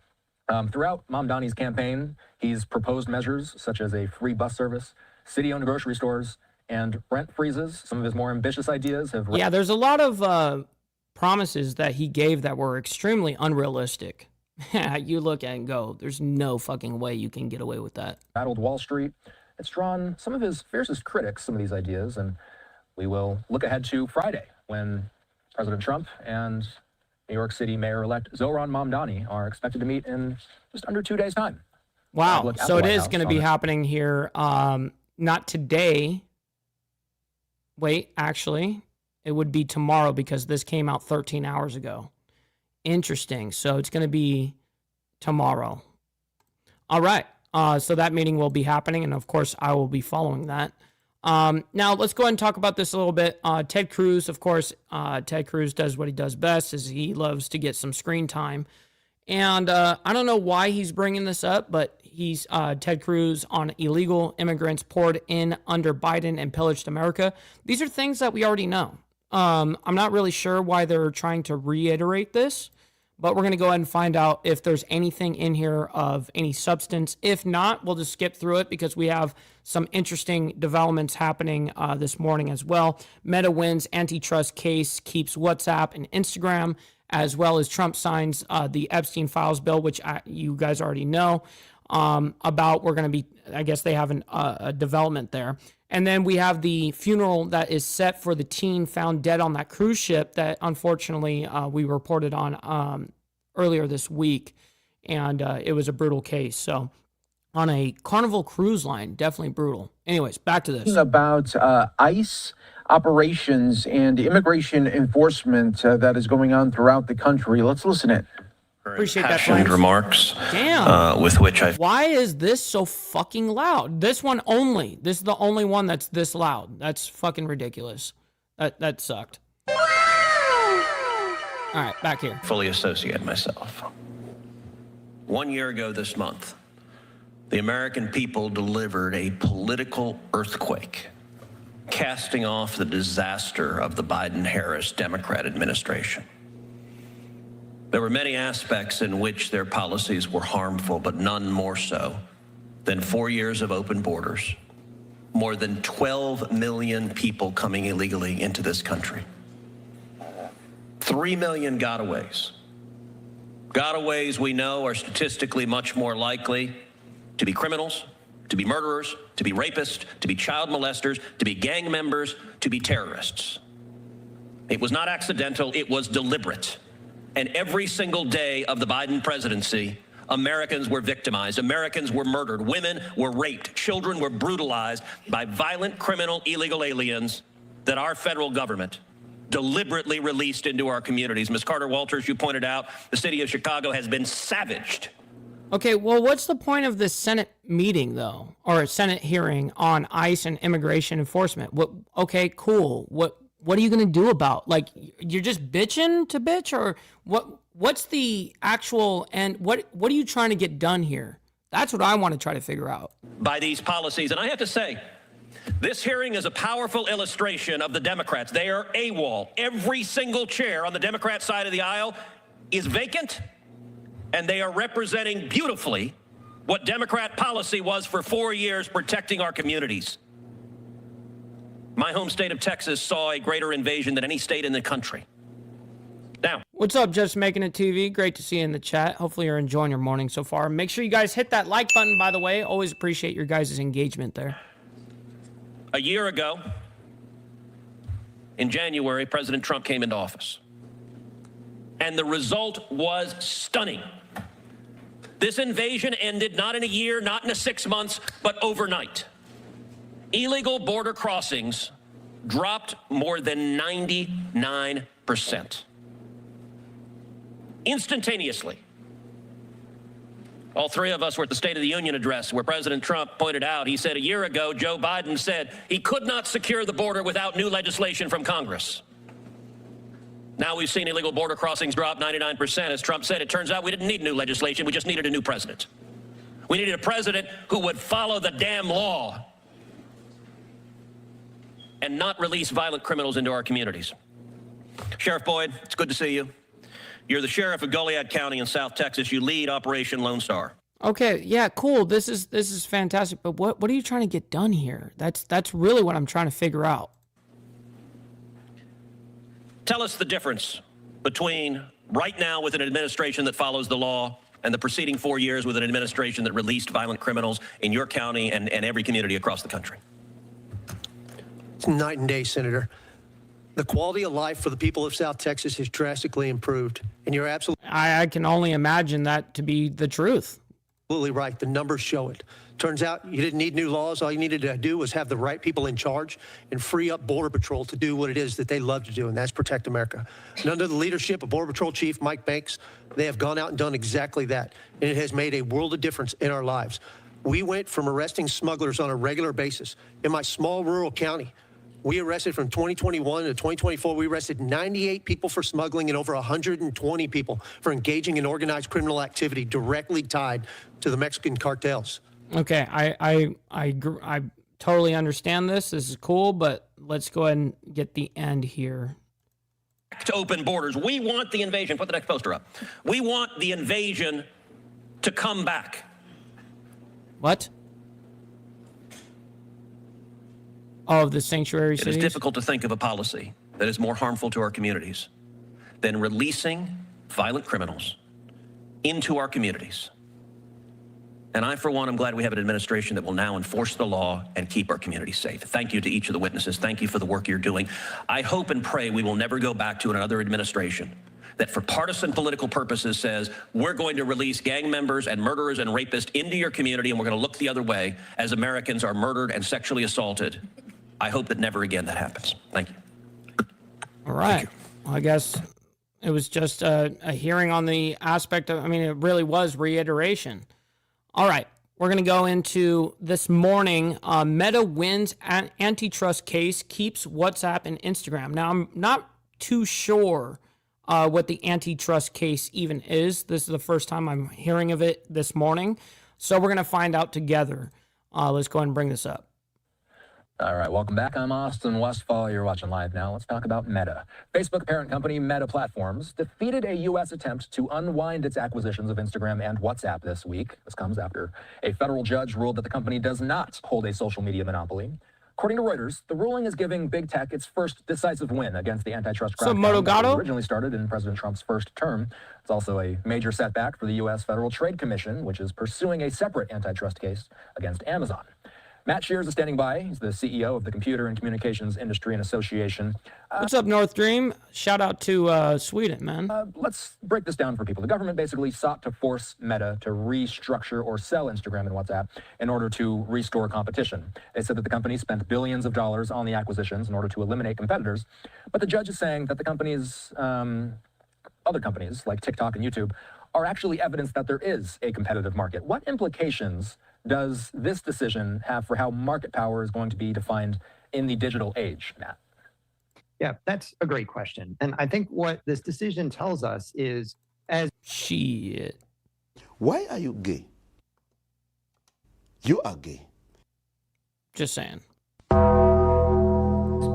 Throughout Mamdani's campaign, he's proposed measures such as a free bus service, city-owned grocery stores, and rent freezes. Some of his more ambitious ideas have... Yeah, there's a lot of promises that he gave that were extremely unrealistic. You look at it and go, there's no fucking way you can get away with that. Battled Wall Street. It's drawn some of his fiercest critics, some of these ideas, and we will look ahead to Friday when President Trump and New York City Mayor-elect Zohran Mamdani are expected to meet in just under 2 days' time. Wow, so it is going to be happening here, not today. Wait, actually, it would be tomorrow because this came out 13 hours ago. Interesting. So it's going to be tomorrow. All right. So that meeting will be happening, and of course, I will be following that. Now, let's go ahead and talk about this a little bit. Ted Cruz, of course, Ted Cruz does what he does best, is he loves to get some screen time. And I don't know why he's bringing this up, but he's Ted Cruz on illegal immigrants poured in under Biden and pillaged America. These are things that we already know. I'm not really sure why they're trying to reiterate this, but we're going to go ahead and find out if there's anything in here of any substance. If not, we'll just skip through it because we have some interesting developments happening this morning as well. Meta wins antitrust case, keeps WhatsApp and Instagram, as well as Trump signs the Epstein files bill, which you guys already know about. We're going to be, I guess they have a development there. And then we have the funeral that is set for the teen found dead on that cruise ship that unfortunately we reported on earlier this week. And it was a brutal case. So on a Carnival cruise line, definitely brutal. Anyways, back to this. About ICE operations and immigration enforcement that is going on throughout the country. Let's listen in. Appreciate that. Remarks. Damn. With which I. Why is this so fucking loud? This one only. This is the only one that's this loud. That's fucking ridiculous. That sucked. All right, back here. Fully associate myself. 1 year ago this month, the American people delivered a political earthquake, casting off the disaster of the Biden-Harris Democrat administration. There were many aspects in which their policies were harmful, but none more so than 4 years of open borders, more than 12 million people coming illegally into this country, 3 million gotaways. Gotaways, we know, are statistically much more likely to be criminals, to be murderers, to be rapists, to be child molesters, to be gang members, to be terrorists. It was not accidental, it was deliberate. And every single day of the Biden presidency, Americans were victimized. Americans were murdered. Women were raped. Children were brutalized by violent, criminal, illegal aliens that our federal government deliberately released into our communities. Ms. Carter-Walters, you pointed out, the city of Chicago has been savaged. Okay, well, what's the point of this Senate meeting, though, or a Senate hearing on ICE and immigration enforcement? What? Okay, cool. What are you going to do about, like, you're just bitching to bitch, or what's the actual, and what are you trying to get done here? That's what I want to try to figure out. By these policies, and I have to say, this hearing is a powerful illustration of the Democrats. They are AWOL. Every single chair on the Democrat side of the aisle is vacant, and they are representing beautifully what Democrat policy was for 4 years, protecting our communities. My home state of Texas saw a greater invasion than any state in the country. Now, what's up, Just Making It TV? Great to see you in the chat. Hopefully you're enjoying your morning so far. Make sure you guys hit that like button, by the way. Always appreciate your guys' engagement there. A year ago, in January, President Trump came into office. And the result was stunning. This invasion ended not in a year, not in 6 months, but overnight. Illegal border crossings dropped more than 99%. Instantaneously. All three of us were at the State of the Union address where President Trump pointed out, he said a year ago, Joe Biden said he could not secure the border without new legislation from Congress. Now we've seen illegal border crossings drop 99%. As Trump said, it turns out we didn't need new legislation, we just needed a new president. We needed a president who would follow the damn law and not release violent criminals into our communities. Sheriff Boyd, it's good to see you. You're the sheriff of Goliad County in South Texas. You lead Operation Lone Star. Okay, yeah, cool. This is fantastic. But what are you trying to get done here? That's really what I'm trying to figure out. Tell us the difference between right now with an administration that follows the law and the preceding 4 years with an administration that released violent criminals in your county and every community across the country. It's night and day, Senator. The quality of life for the people of South Texas has drastically improved, and you're absolutely... I can only imagine that to be the truth. Absolutely right. The numbers show it. Turns out you didn't need new laws. All you needed to do was have the right people in charge and free up Border Patrol to do what it is that they love to do, and that's protect America. And under the leadership of Border Patrol Chief Mike Banks, they have gone out and done exactly that, and it has made a world of difference in our lives. We went from arresting smugglers on a regular basis. In my small rural county, we arrested from 2021 to 2024, we arrested 98 people for smuggling and over 120 people for engaging in organized criminal activity directly tied to the Mexican cartels. Okay, I totally understand this. This is cool, but let's go ahead and get the end here. to open borders. We want the invasion. Put the next poster up. We want the invasion to come back. What? Of the sanctuary cities? It is difficult to think of a policy that is more harmful to our communities than releasing violent criminals into our communities. And I, for one, am glad we have an administration that will now enforce the law and keep our communities safe. Thank you to each of the witnesses. Thank you for the work you're doing. I hope and pray we will never go back to another administration that for partisan political purposes says, we're going to release gang members and murderers and rapists into your community, and we're going to look the other way as Americans are murdered and sexually assaulted. I hope that never again that happens. Thank you. All right. Well, I guess it was just a hearing on the aspect of, I mean, it really was reiteration. All right. We're going to go into this morning. Meta wins an antitrust case, keeps WhatsApp and Instagram. Now, I'm not too sure what the antitrust case even is. This is the first time I'm hearing of it this morning. So we're going to find out together. Let's go ahead and bring this up. All right, welcome back. I'm Austin Westfall. You're watching live now. Let's talk about Meta. Facebook parent company Meta Platforms defeated a U.S. attempt to unwind its acquisitions of Instagram and WhatsApp this week. This comes after a federal judge ruled that the company does not hold a social media monopoly. According to Reuters, the ruling is giving big tech its first decisive win against the antitrust crackdown that originally started in President Trump's first term. It's also a major setback for the U.S. Federal Trade Commission, which is pursuing a separate antitrust case against Amazon. Matt Shears is standing by. He's the CEO of the Computer and Communications Industry and Association. What's up, North Dream? Shout out to Sweden, man. Let's break this down for people. The government basically sought to force Meta to restructure or sell Instagram and WhatsApp in order to restore competition. They said that the company spent billions of dollars on the acquisitions in order to eliminate competitors. But the judge is saying that the companies, other companies like TikTok and YouTube, are actually evidence that there is a competitive market. What implications does this decision have for how market power is going to be defined in the digital age, Matt? Yeah, that's a great question. And I think what this decision tells us is Shit. Why are you gay? You are gay. Just saying.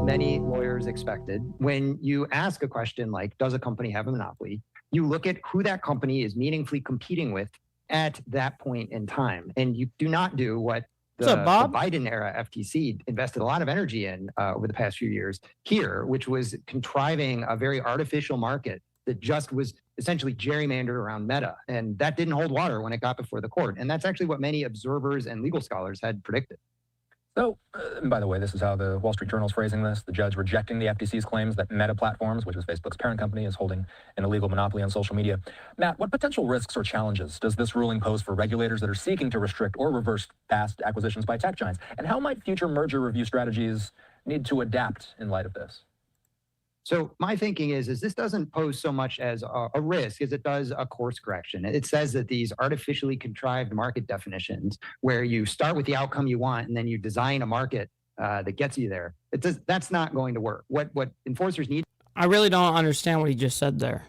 Many lawyers expected, when you ask a question like, does a company have a monopoly? You look at who that company is meaningfully competing with at that point in time. And you do not do what the Biden era FTC invested a lot of energy in over the past few years here, which was contriving a very artificial market that just was essentially gerrymandered around Meta. And that didn't hold water when it got before the court. And that's actually what many observers and legal scholars had predicted. So, and by the way, this is how the Wall Street Journal is phrasing this. The judge rejecting the FTC's claims that Meta Platforms, which is Facebook's parent company, is holding an illegal monopoly on social media. Matt, what potential risks or challenges does this ruling pose for regulators that are seeking to restrict or reverse past acquisitions by tech giants? And how might future merger review strategies need to adapt in light of this? So my thinking is this doesn't pose so much as a risk as it does a course correction. It says that these artificially contrived market definitions, where you start with the outcome you want and then you design a market that gets you there, that's not going to work. What enforcers need. I really don't understand what he just said there,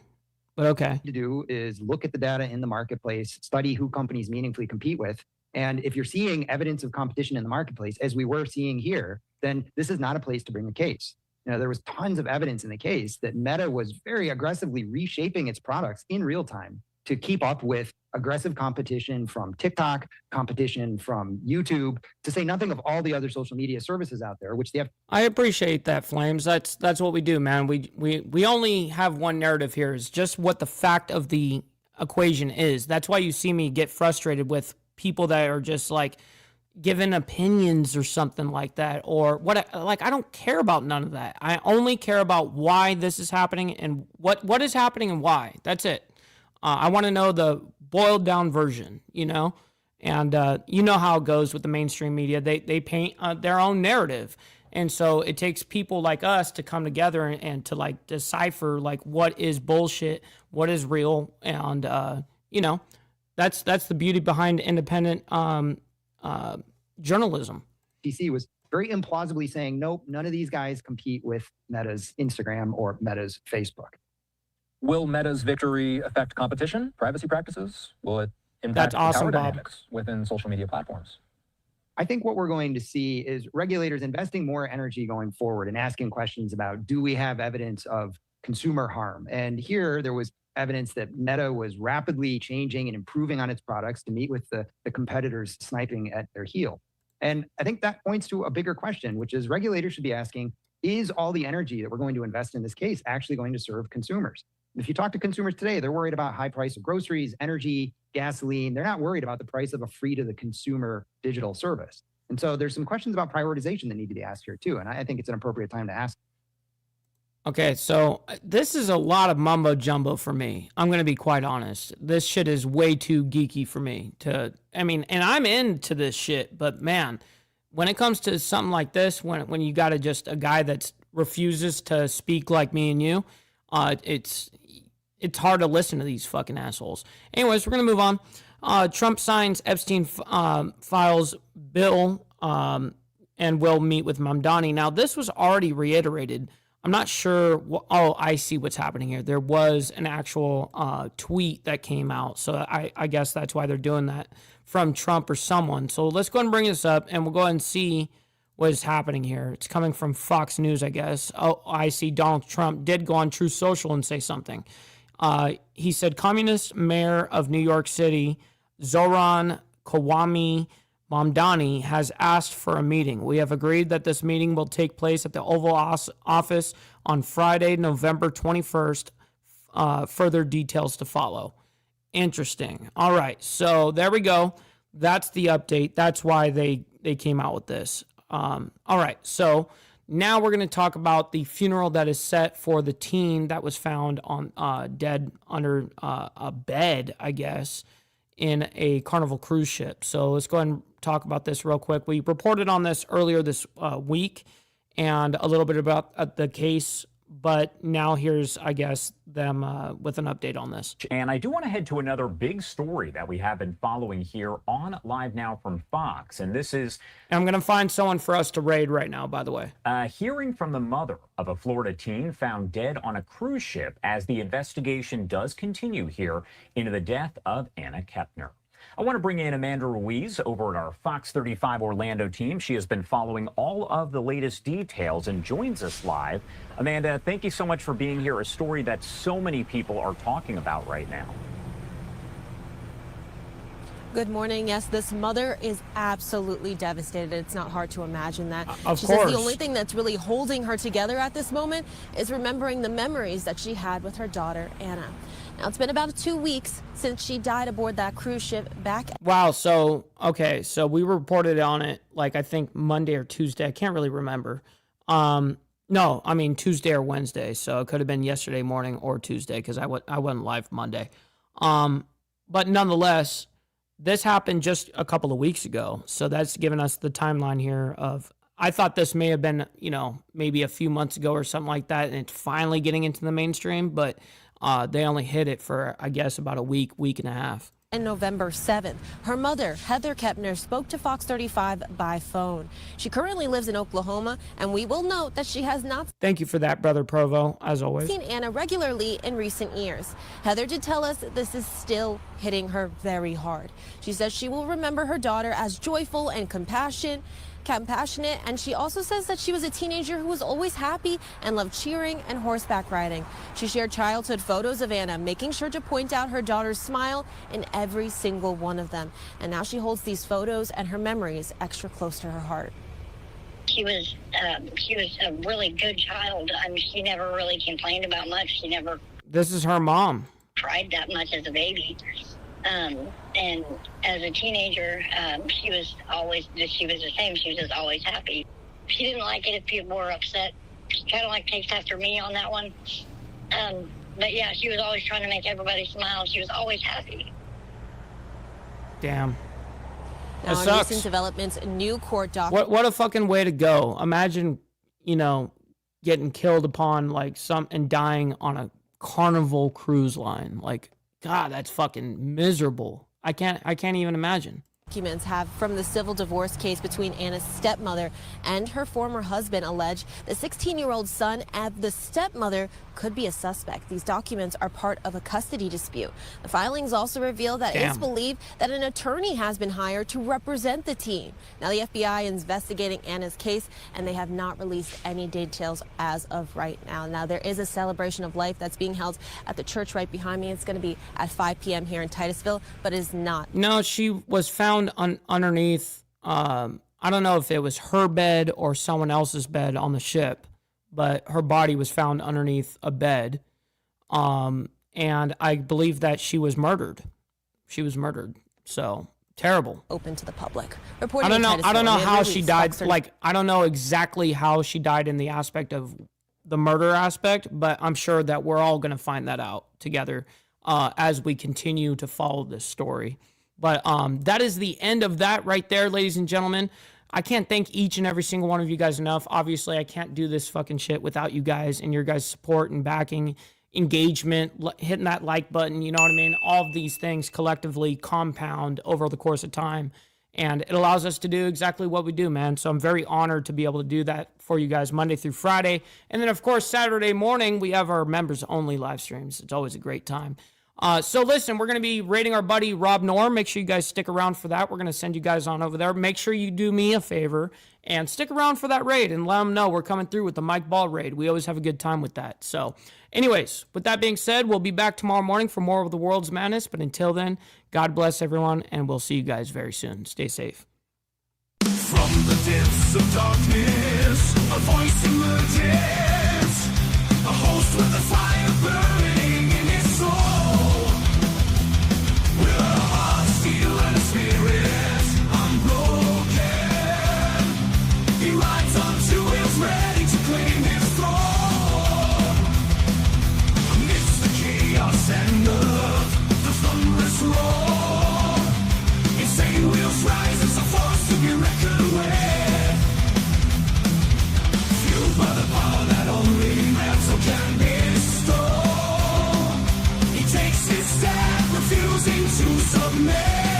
but okay. To do is look at the data in the marketplace, study who companies meaningfully compete with. And if you're seeing evidence of competition in the marketplace, as we were seeing here, then this is not a place to bring a case. You know, there was tons of evidence in the case that Meta was very aggressively reshaping its products in real time to keep up with aggressive competition from TikTok, competition from YouTube, to say nothing of all the other social media services out there, which they have. I appreciate that, Flames. That's what we do, man. We only have one narrative here. Is just what the fact of the equation is. That's why you see me get frustrated with people that are just like giving opinions or something like that, or what. Like, I don't care about none of that. I only care about why this is happening and what is happening and why. That's it. I want to know the boiled down version, you know, and you know how it goes with the mainstream media. They paint their own narrative. And so it takes people like us to come together and to like decipher like what is bullshit, what is real. And, you know, that's the beauty behind independent journalism. DC was very implausibly saying, nope, none of these guys compete with Meta's Instagram or Meta's Facebook. Will Meta's victory affect competition, privacy practices? Will it impact power dynamics within social media platforms? I think what we're going to see is regulators investing more energy going forward and asking questions about, do we have evidence of consumer harm. And here there was evidence that Meta was rapidly changing and improving on its products to meet with the competitors sniping at their heel. And I think that points to a bigger question, which is regulators should be asking, is all the energy that we're going to invest in this case actually going to serve consumers? If you talk to consumers today, they're worried about high price of groceries, energy, gasoline. They're not worried about the price of a free to the consumer digital service. And so there's some questions about prioritization that need to be asked here too. And I think it's an appropriate time to ask. Okay, so this is a lot of mumbo jumbo for me. I'm going to be quite honest. This shit is way too geeky for me and I'm into this shit, but man, when it comes to something like this, when you got a guy that refuses to speak like me and you, it's hard to listen to these fucking assholes. Anyways, we're going to move on. Trump signs Epstein files bill and will meet with Mamdani. Now, this was already reiterated. I'm not sure. I see what's happening here. There was an actual tweet that came out. So I guess that's why they're doing that from Trump or someone. So let's go ahead and bring this up and we'll go ahead and see what is happening here. It's coming from Fox News, I guess. Oh, I see Donald Trump did go on Truth Social and say something. He said, Communist Mayor of New York City, Zoran Kawami Mamdani, has asked for a meeting. We have agreed that this meeting will take place at the Oval Office on Friday, November 21st. Further details to follow. Interesting. All right. So there we go. That's the update. That's why they came out with this. All right. So now we're going to talk about the funeral that is set for the teen that was found on dead under a bed, I guess, in a Carnival cruise ship. So let's go ahead and talk about this real quick. We reported on this earlier this week and a little bit about the case, but now here's, I guess, them with an update on this. And I do want to head to another big story that we have been following here on Live Now from Fox. And this is... I'm going to find someone for us to raid right now, by the way. Hearing from the mother of a Florida teen found dead on a cruise ship as the investigation does continue here into the death of Anna Kepner. I want to bring in Amanda Ruiz over at our Fox 35 Orlando team. She has been following all of the latest details and joins us live. Amanda, thank you so much for being here. A story that so many people are talking about right now. Good morning. Yes, this mother is absolutely devastated. It's not hard to imagine that. Of She course. says the only thing that's really holding her together at this moment is remembering the memories that she had with her daughter, Anna. Now, it's been about 2 weeks since she died aboard that cruise ship back. Wow. So, okay. So we reported on it, like, I think Monday or Tuesday. I can't really remember. No, I mean Tuesday or Wednesday. So it could have been yesterday morning or Tuesday because I wasn't live Monday. But nonetheless, this happened just a couple of weeks ago. So that's given us the timeline here of, I thought this may have been, maybe a few months ago or something like that. And it's finally getting into the mainstream, but they only hid it for, I guess, about a week and a half. And November 7th, her mother, Heather Kepner, spoke to Fox 35 by phone. She currently lives in Oklahoma, and we will note that she has not Thank you for that, Brother Provo, as always. seen Anna regularly in recent years. Heather did tell us that this is still hitting her very hard. She says she will remember her daughter as joyful and compassionate, and she also says that she was a teenager who was always happy and loved cheering and horseback riding. She shared childhood photos of Anna, making sure to point out her daughter's smile in every single one of them. And now she holds these photos and her memories extra close to her heart. She was a really good child. I mean, she never really complained about much. She never This is her mom. cried that much as a baby. And as a teenager, she was the same. She was just always happy. She didn't like it if people were upset. She kind of like takes after me on that one. But yeah, she was always trying to make everybody smile. She was always happy. Damn. Now, That in sucks. recent developments, a new court document. What a fucking way to go. Imagine, getting killed upon and dying on a Carnival cruise line. Like, God, that's fucking miserable. I can't even imagine. Documents have from the civil divorce case between Anna's stepmother and her former husband allege the 16-year-old son of the stepmother could be a suspect. These documents are part of a custody dispute. The filings also reveal that it's believed that an attorney has been hired to represent the teen. Now the FBI is investigating Anna's case, and they have not released any details as of right now. Now there is a celebration of life that's being held at the church right behind me. It's going to be at 5 p.m. here in Titusville, but it is not. No, she was found underneath, I don't know if it was her bed or someone else's bed on the ship, but her body was found underneath a bed. And I believe that she was murdered. She was murdered. So terrible. Open to the public. I don't know how she died. Like, I don't know exactly how she died in the aspect of the murder aspect, but I'm sure that we're all going to find that out together as we continue to follow this story. But that is the end of that right there, ladies and gentlemen. I can't thank each and every single one of you guys enough. Obviously, I can't do this fucking shit without you guys and your guys' support and backing, engagement, hitting that like button, you know what I mean? All of these things collectively compound over the course of time, and it allows us to do exactly what we do, man. So I'm very honored to be able to do that for you guys Monday through Friday. And then, of course, Saturday morning, we have our members-only live streams. It's always a great time. So listen, we're going to be rating our buddy Rob Norm. Make sure you guys stick around for that. We're going to send you guys on over there. Make sure you do me a favor and stick around for that raid and let them know we're coming through with the Mike Ball raid. We always have a good time with that. So anyways, with that being said, we'll be back tomorrow morning for more of the world's madness. But until then, God bless everyone, and we'll see you guys very soon. Stay safe. From the depths of darkness, a voice emerges, a host with a fire burning in his soul. With a heart steel and a spirit unbroken, he rides on two wheels ready to claim his throne. Amidst the chaos and the thunderous roar, insane wheels rise as a force to be reckoned with. Fueled by the power that only metal can bestow, he takes his stand, refusing to submit.